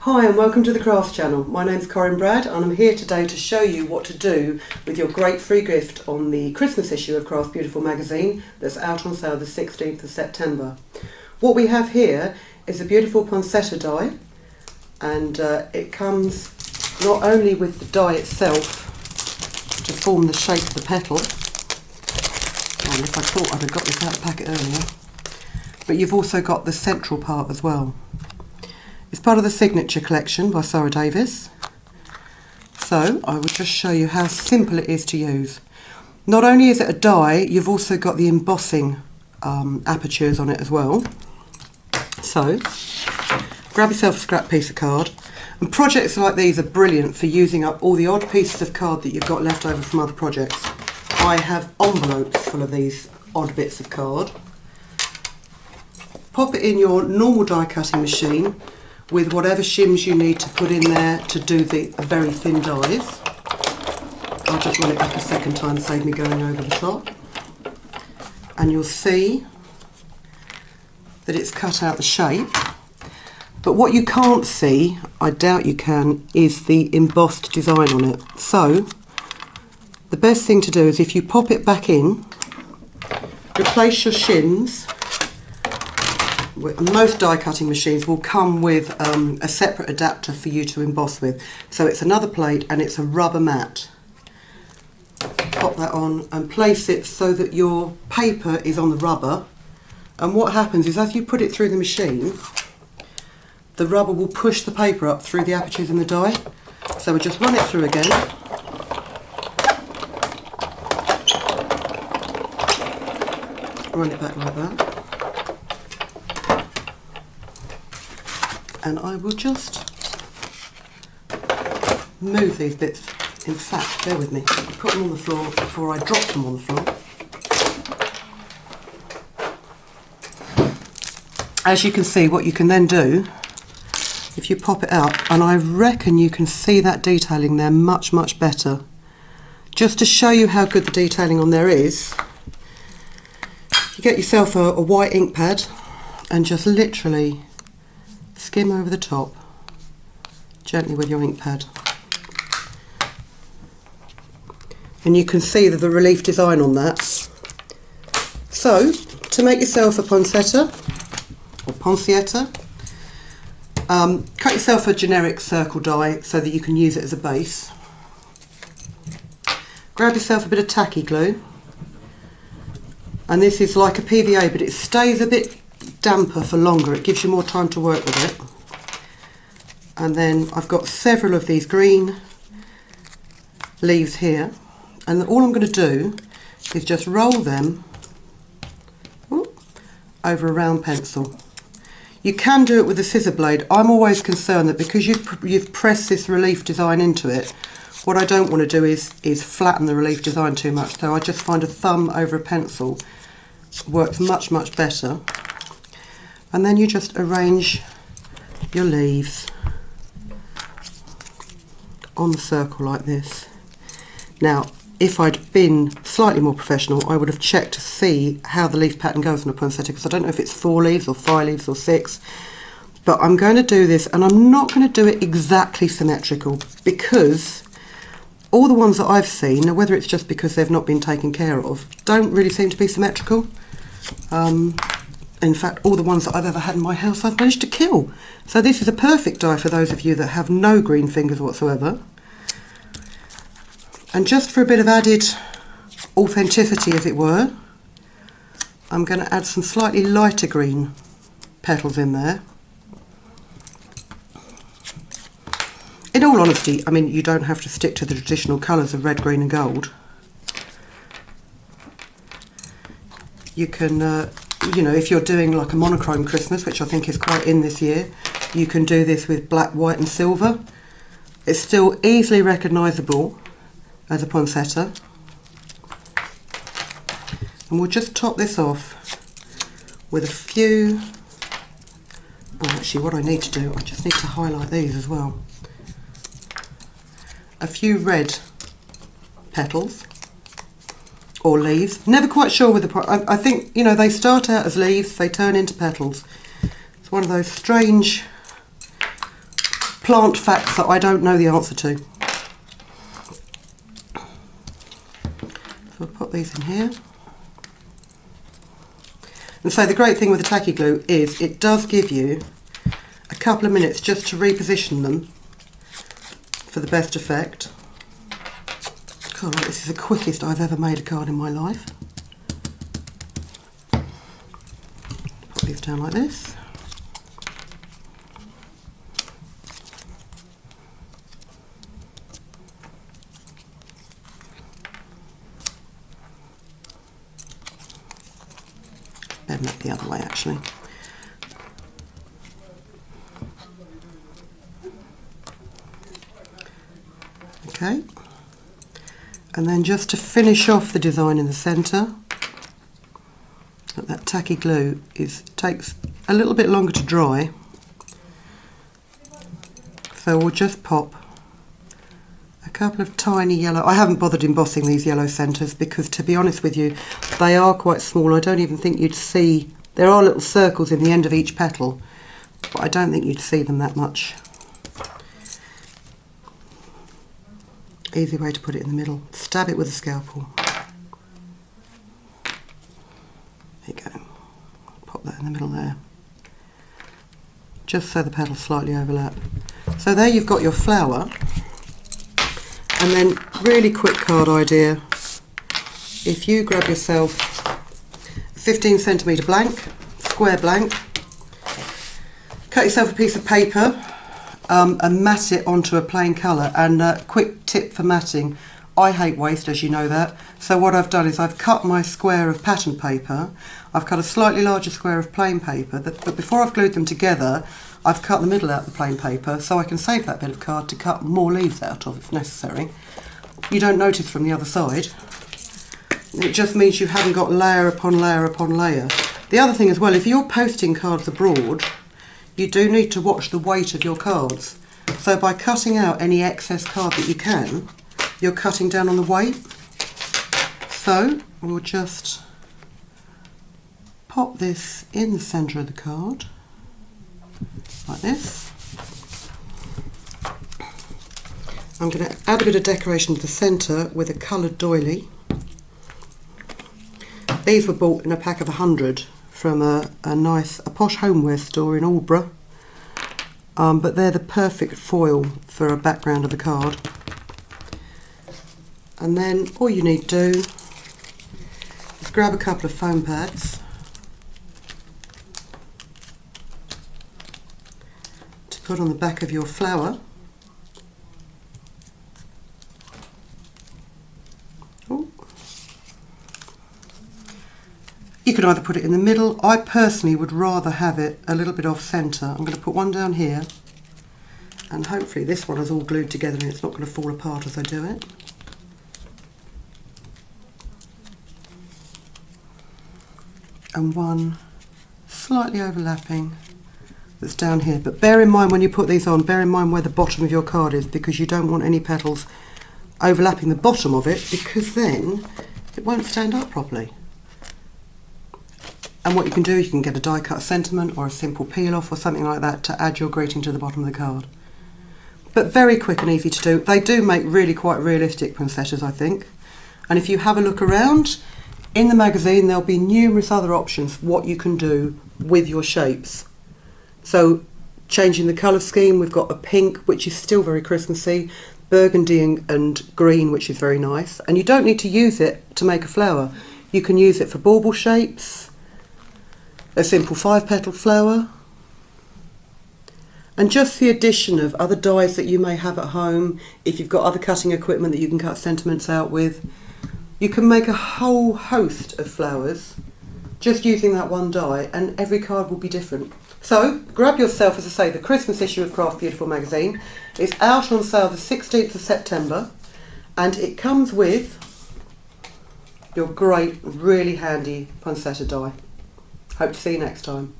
Hi and welcome to the Crafts channel. My name's Corinne Brad and I'm here today to show you what to do with your great free gift on the Christmas issue of Craft Beautiful magazine that's out on sale the 16th of September. What we have here is a beautiful poinsettia die, and it comes not only with the die itself to form the shape of the petal, and if I thought I'd have got this out of the packet earlier, but you've also got the central part as well. It's part of the Signature collection by Sarah Davis. So I will just show you how simple it is to use. Not only is it a die, you've also got the embossing apertures on it as well. So grab yourself a scrap piece of card, and projects like these are brilliant for using up all the odd pieces of card that you've got left over from other projects. I have envelopes full of these odd bits of card. Pop it in your normal die cutting machine with whatever shims you need to put in there to do the very thin dies. I'll just run it back a second time, save me going over the top. And you'll see that it's cut out the shape. But what you can't see, I doubt you can, is the embossed design on it. So the best thing to do is if you pop it back in, replace your shims. Most die cutting machines will come with a separate adapter for you to emboss with. So it's another plate and it's a rubber mat. Pop that on and place it so that your paper is on the rubber. And what happens is as you put it through the machine, the rubber will push the paper up through the apertures in the die. So we'll just run it through again. Run it back like that. And I will just move these bits. In fact, bear with me, put them on the floor before I drop them on the floor. As you can see, what you can then do, if you pop it out, and I reckon you can see that detailing there much, much better. Just to show you how good the detailing on there is, you get yourself a white ink pad and just literally skim over the top gently with your ink pad, and you can see the relief design on that. So to make yourself a poinsettia or poinsettia, cut yourself a generic circle die so that you can use it as a base. Grab yourself a bit of tacky glue, and this is like a PVA but it stays a bit damper for longer, it gives you more time to work with it. And then I've got several of these green leaves here, and all I'm going to do is just roll them over a round pencil. You can do it with a scissor blade. I'm always concerned that because you've pressed this relief design into it, what I don't want to do is flatten the relief design too much, so I just find a thumb over a pencil works much, much better. And then you just arrange your leaves on the circle like this. Now, if I'd been slightly more professional, I would have checked to see how the leaf pattern goes on a poinsettia, because I don't know if it's 4 leaves or 5 leaves or 6. But I'm going to do this, and I'm not going to do it exactly symmetrical, because all the ones that I've seen, whether it's just because they've not been taken care of, don't really seem to be symmetrical. In fact, all the ones that I've ever had in my house I've managed to kill. So this is a perfect die for those of you that have no green fingers whatsoever. And just for a bit of added authenticity, as it were, I'm going to add some slightly lighter green petals in there. In all honesty, I mean, you don't have to stick to the traditional colours of red, green and gold. You can you know, if you're doing like a monochrome Christmas, which I think is quite in this year, you can do this with black, white and silver. It's still easily recognisable as a poinsettia. And we'll just top this off with a few, actually what I need to do, I just need to highlight these as well. A few red petals. Or leaves. Never quite sure with the, I think, you know, they start out as leaves, they turn into petals. It's one of those strange plant facts that I don't know the answer to. So I'll put these in here. And so the great thing with the tacky glue is it does give you a couple of minutes just to reposition them for the best effect. God, this is the quickest I've ever made a card in my life. Put these down like this. Bend that the other way actually. Okay, and then just to finish off the design in the centre, that tacky glue takes a little bit longer to dry, so we'll just pop a couple of tiny yellow. I haven't bothered embossing these yellow centres because, to be honest with you, they are quite small. I don't even think you'd see, there are little circles in the end of each petal, but I don't think you'd see them that much. Easy way to put it in the middle. Stab it with a scalpel. There you go. Pop that in the middle there. Just so the petals slightly overlap. So there you've got your flower. And then, really quick card idea. If you grab yourself a 15cm blank, square blank, cut yourself a piece of paper, and mat it onto a plain colour. And quick tip for matting, I hate waste, as you know that, so what I've done is I've cut my square of pattern paper, I've cut a slightly larger square of plain paper, but before I've glued them together I've cut the middle out of the plain paper so I can save that bit of card to cut more leaves out of if necessary. You don't notice from the other side. It just means you haven't got layer upon layer upon layer. The other thing as well, if you're posting cards abroad, you do need to watch the weight of your cards. So by cutting out any excess card that you can, you're cutting down on the weight. So we'll just pop this in the centre of the card, like this. I'm going to add a bit of decoration to the centre with a coloured doily. These were bought in a pack of 100 from a posh homeware store in Aldborough, but they're the perfect foil for a background of the card. And then all you need to do is grab a couple of foam pads to put on the back of your flower. You can either put it in the middle. I personally would rather have it a little bit off centre. I'm going to put one down here, and hopefully this one is all glued together and it's not going to fall apart as I do it. And one slightly overlapping that's down here. But bear in mind when you put these on, bear in mind where the bottom of your card is, because you don't want any petals overlapping the bottom of it, because then it won't stand up properly. And what you can do, you can get a die cut sentiment or a simple peel off or something like that to add your greeting to the bottom of the card. But very quick and easy to do. They do make really quite realistic poinsettias, I think. And if you have a look around, in the magazine there'll be numerous other options what you can do with your shapes. So changing the colour scheme, we've got a pink, which is still very Christmassy, burgundy and green, which is very nice. And you don't need to use it to make a flower. You can use it for bauble shapes, a simple 5-petaled flower, and just the addition of other dies that you may have at home. If you've got other cutting equipment that you can cut sentiments out with, you can make a whole host of flowers just using that one die, and every card will be different. So grab yourself, as I say, the Christmas issue of Craft Beautiful magazine. It's out on sale the 16th of September, and it comes with your great, really handy poinsettia die. Hope to see you next time.